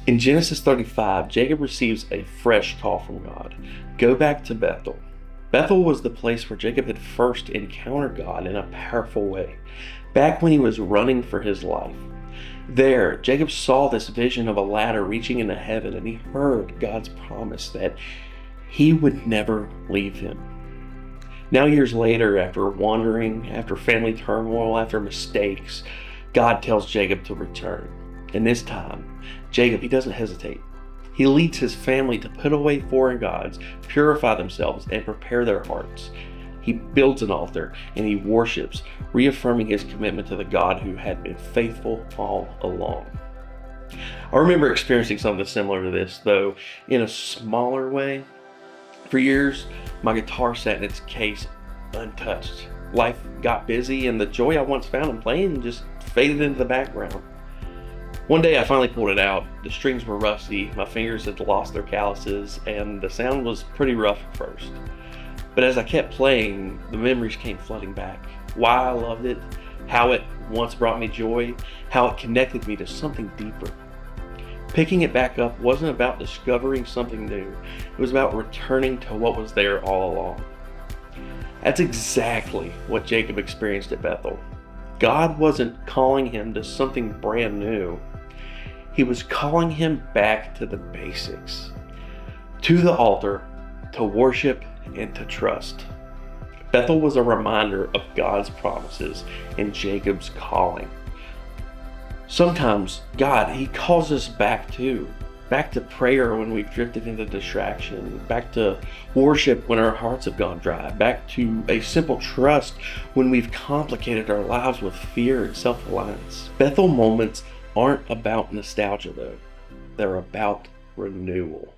In Genesis 35, Jacob receives a fresh call from God. Go back to Bethel. Bethel was the place where Jacob had first encountered God in a powerful way, back when he was running for his life. There, Jacob saw this vision of a ladder reaching into heaven, and he heard God's promise that he would never leave him. Now, years later, after wandering, after family turmoil, after mistakes, God tells Jacob to return. And this time, Jacob, he doesn't hesitate. He leads his family to put away foreign gods, purify themselves, and prepare their hearts. He builds an altar and he worships, reaffirming his commitment to the God who had been faithful all along. I remember experiencing something similar to this, though in a smaller way. For years, my guitar sat in its case untouched. Life got busy and the joy I once found in playing just faded into the background. One day I finally pulled it out. The strings were rusty, my fingers had lost their calluses, and the sound was pretty rough at first. But as I kept playing, the memories came flooding back. Why I loved it, how it once brought me joy, how it connected me to something deeper. Picking it back up wasn't about discovering something new. It was about returning to what was there all along. That's exactly what Jacob experienced at Bethel. God wasn't calling him to something brand new. He was calling him back to the basics, to the altar, to worship and to trust. Bethel was a reminder of God's promises and Jacob's calling. Sometimes God, he calls us back to prayer when we've drifted into distraction, back to worship when our hearts have gone dry, back to a simple trust when we've complicated our lives with fear and self-reliance. Bethel moments aren't about nostalgia though. They're about renewal.